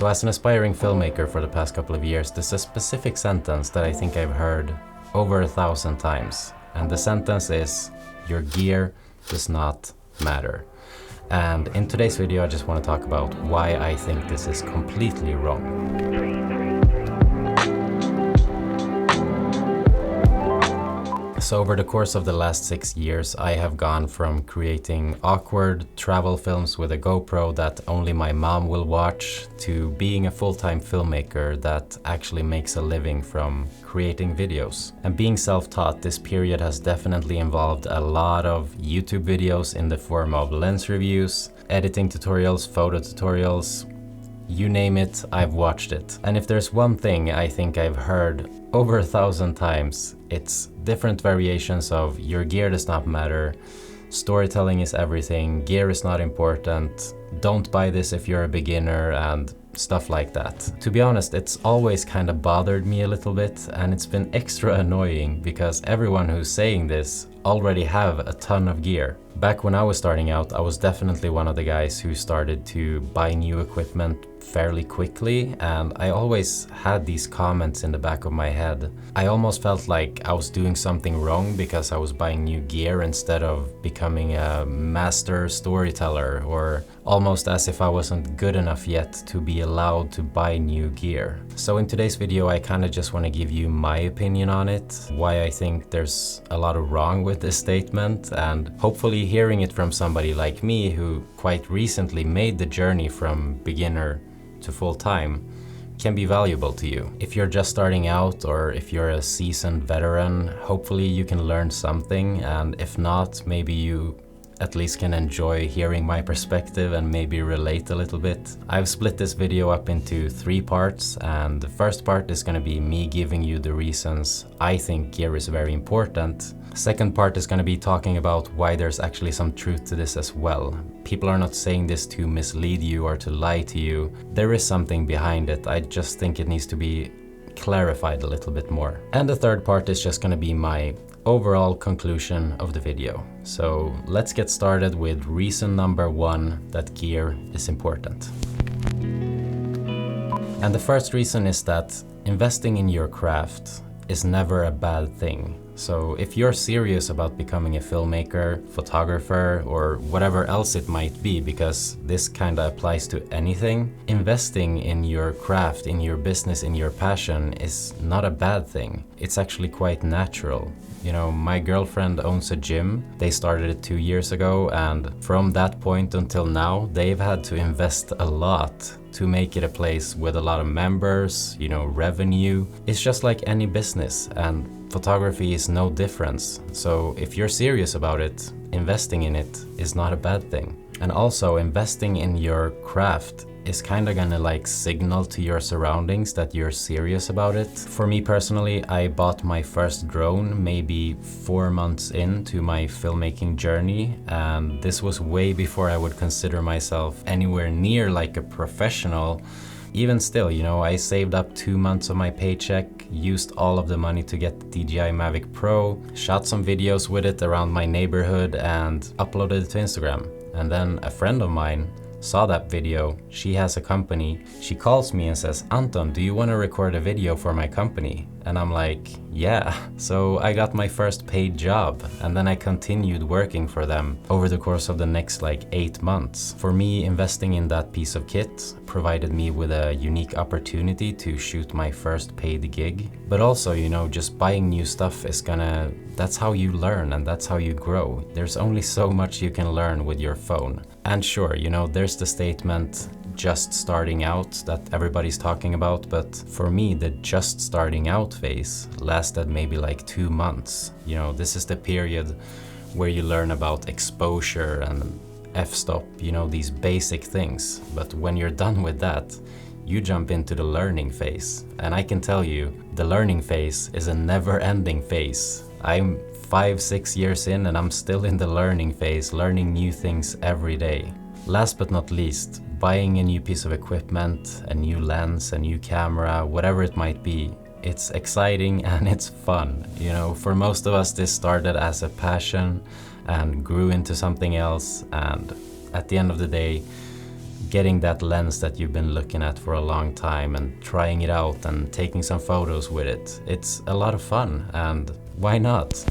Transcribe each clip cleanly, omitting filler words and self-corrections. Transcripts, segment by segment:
So as an aspiring filmmaker for the past couple of years, there's a specific sentence that I think I've heard over 1,000 times. And the sentence is, your gear does not matter. And in today's video, I just want to talk about why I think this is completely wrong. So over the course of the last 6 years, I have gone from creating awkward travel films with a GoPro that only my mom will watch to being a full-time filmmaker that actually makes a living from creating videos. And being self-taught, this period has definitely involved a lot of YouTube videos in the form of lens reviews, editing tutorials, photo tutorials, you name it, I've watched it. And if there's one thing I think I've heard over 1,000 times, it's different variations of your gear does not matter, storytelling is everything, gear is not important, don't buy this if you're a beginner, and stuff like that. To be honest, it's always kind of bothered me a little bit, and it's been extra annoying because everyone who's saying this already have a ton of gear. Back when I was starting out, I was definitely one of the guys who started to buy new equipment fairly quickly, and I always had these comments in the back of my head. I almost felt like I was doing something wrong because I was buying new gear instead of becoming a master storyteller, or almost as if I wasn't good enough yet to be allowed to buy new gear. So in today's video, I kind of just want to give you my opinion on it, why I think there's a lot of wrong with this statement, and hopefully hearing it from somebody like me who quite recently made the journey from beginner to full-time can be valuable to you. If you're just starting out, or if you're a seasoned veteran, hopefully you can learn something, and if not, maybe you at least can enjoy hearing my perspective and maybe relate a little bit. I've split this video up into 3 parts, and the first part is going to be me giving you the reasons I think gear is very important. Second part is going to be talking about why there's actually some truth to this as well. People are not saying this to mislead you or to lie to you. There is something behind it. I just think it needs to be clarified a little bit more. And the third part is just going to be my overall conclusion of the video. So let's get started with reason number 1 that gear is important. And the first reason is that investing in your craft is never a bad thing. So if you're serious about becoming a filmmaker, photographer, or whatever else it might be, because this kind of applies to anything, investing in your craft, in your business, in your passion is not a bad thing. It's actually quite natural. You know, my girlfriend owns a gym. They started it 2 years ago, and from that point until now, they've had to invest a lot to make it a place with a lot of members, you know, revenue. It's just like any business, and photography is no difference. So if you're serious about it, investing in it is not a bad thing. And also, investing in your craft is kind of gonna like signal to your surroundings that you're serious about it. For me personally, I bought my first drone maybe 4 months into my filmmaking journey, and this was way before I would consider myself anywhere near like a professional. Even still, you know, I saved up 2 months of my paycheck, used all of the money to get the DJI Mavic Pro, shot some videos with it around my neighborhood and uploaded it to Instagram. And then a friend of mine saw that video. She has a company. She calls me and says, "Anton, do you want to record a video for my company?" And I'm like, yeah. So I got my first paid job, and then I continued working for them over the course of the next like 8 months. For me, investing in that piece of kit provided me with a unique opportunity to shoot my first paid gig. But also, you know, just buying new stuff is that's how you learn, and that's how you grow. There's only so much you can learn with your phone. And sure, you know, there's the statement, just starting out, that everybody's talking about, but for me, the just starting out phase lasted maybe like 2 months. You know, this is the period where you learn about exposure and f-stop, you know, these basic things. But when you're done with that, you jump into the learning phase. And I can tell you, the learning phase is a never-ending phase. I'm 5-6 years in, and I'm still in the learning phase, learning new things every day. Last but not least, buying a new piece of equipment, a new lens, a new camera, whatever it might be, it's exciting and it's fun. You know, for most of us, this started as a passion and grew into something else, and at the end of the day, getting that lens that you've been looking at for a long time and trying it out and taking some photos with it. It's a lot of fun, and why not?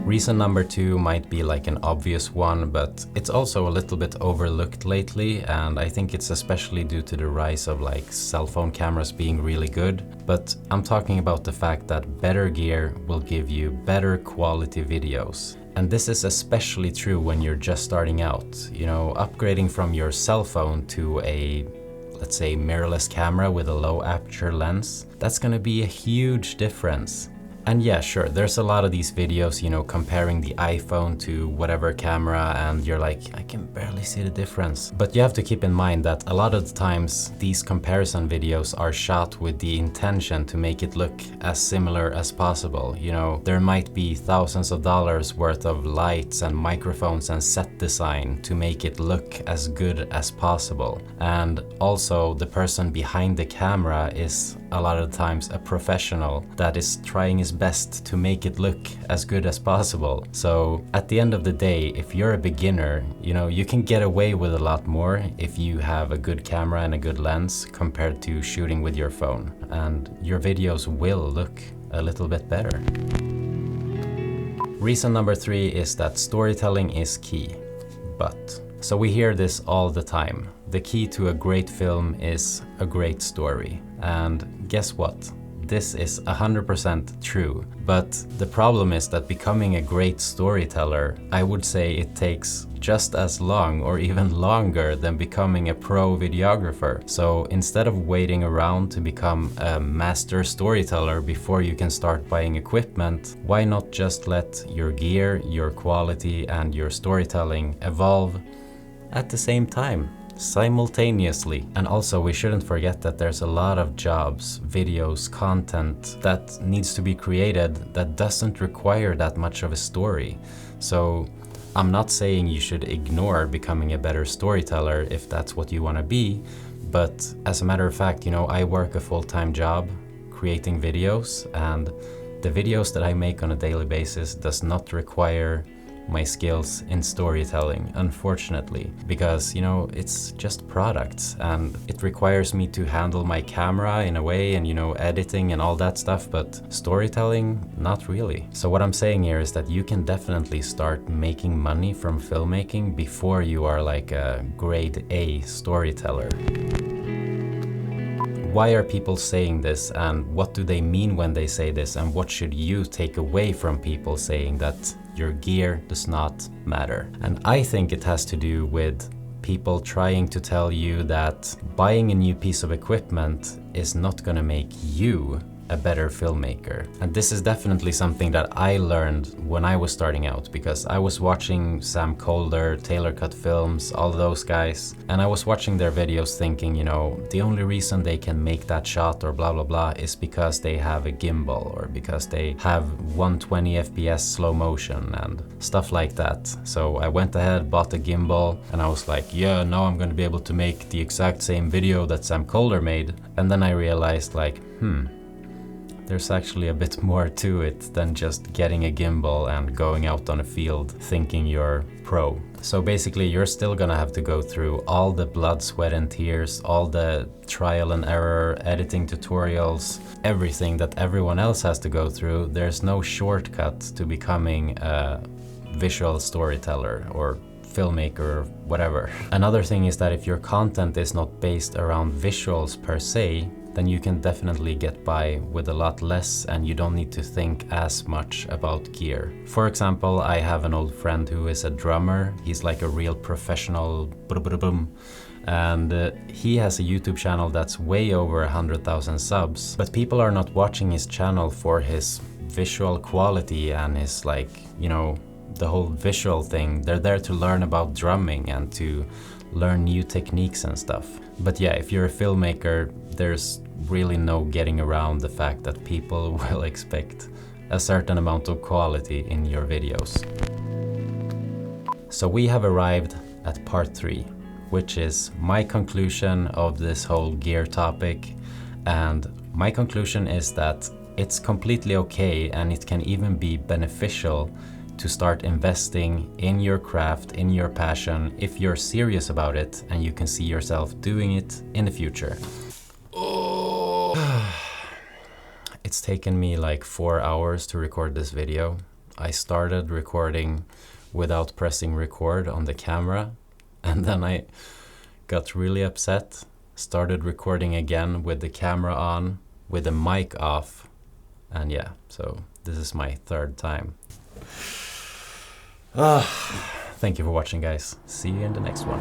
Reason number 2 might be like an obvious one, but it's also a little bit overlooked lately, and I think it's especially due to the rise of like cell phone cameras being really good. But I'm talking about the fact that better gear will give you better quality videos. And this is especially true when you're just starting out. You know, upgrading from your cell phone to a, let's say, mirrorless camera with a low aperture lens, that's gonna be a huge difference. And yeah, sure, there's a lot of these videos, you know, comparing the iPhone to whatever camera, and you're like, I can barely see the difference. But you have to keep in mind that a lot of the times these comparison videos are shot with the intention to make it look as similar as possible. You know, there might be thousands of dollars worth of lights and microphones and set design to make it look as good as possible. And also the person behind the camera is a lot of times a professional that is trying his best to make it look as good as possible. So at the end of the day, if you're a beginner, you know, you can get away with a lot more if you have a good camera and a good lens compared to shooting with your phone, and your videos will look a little bit better. Reason number 3 is that storytelling is key. But so we hear this all the time. The key to a great film is a great story. And guess what? This is 100% true. But the problem is that becoming a great storyteller, I would say it takes just as long or even longer than becoming a pro videographer. So instead of waiting around to become a master storyteller before you can start buying equipment, why not just let your gear, your quality, and your storytelling evolve at the same time, simultaneously? And also, we shouldn't forget that there's a lot of jobs, videos, content that needs to be created that doesn't require that much of a story. So I'm not saying you should ignore becoming a better storyteller if that's what you want to be, but as a matter of fact, you know, I work a full-time job creating videos, and the videos that I make on a daily basis does not require my skills in storytelling, unfortunately, because, you know, it's just products and it requires me to handle my camera in a way and, you know, editing and all that stuff, but storytelling, not really. So what I'm saying here is that you can definitely start making money from filmmaking before you are like a grade A storyteller. Why are people saying this, and what do they mean when they say this, and what should you take away from people saying that your gear does not matter? And I think it has to do with people trying to tell you that buying a new piece of equipment is not going to make you a better filmmaker. And this is definitely something that I learned when I was starting out, because I was watching Sam Colder, Taylor Cut Films, all those guys, and I was watching their videos thinking, you know, the only reason they can make that shot or blah blah blah is because they have a gimbal or because they have 120 FPS slow motion and stuff like that. So I went ahead, bought a gimbal, and I was like, yeah, now I'm going to be able to make the exact same video that Sam Colder made. And then I realized, like, there's actually a bit more to it than just getting a gimbal and going out on a field thinking you're pro. So basically, you're still gonna have to go through all the blood, sweat and tears, all the trial and error, editing tutorials, everything that everyone else has to go through. There's no shortcut to becoming a visual storyteller or filmmaker or whatever. Another thing is that if your content is not based around visuals per se, then you can definitely get by with a lot less and you don't need to think as much about gear. For example, I have an old friend who is a drummer. He's like a real professional and he has a YouTube channel that's way over 100,000 subs, but people are not watching his channel for his visual quality and his, like, you know, the whole visual thing. They're there to learn about drumming and to learn new techniques and stuff. But yeah, if you're a filmmaker, there's really no getting around the fact that people will expect a certain amount of quality in your videos. So we have arrived at part 3, which is my conclusion of this whole gear topic. And my conclusion is that it's completely okay and it can even be beneficial to start investing in your craft, in your passion, if you're serious about it and you can see yourself doing it in the future. Oh. It's taken me like 4 hours to record this video. I started recording without pressing record on the camera, and then I got really upset, started recording again with the camera on, with the mic off, and yeah, so this is my third time. Thank you for watching, guys. See you in the next one.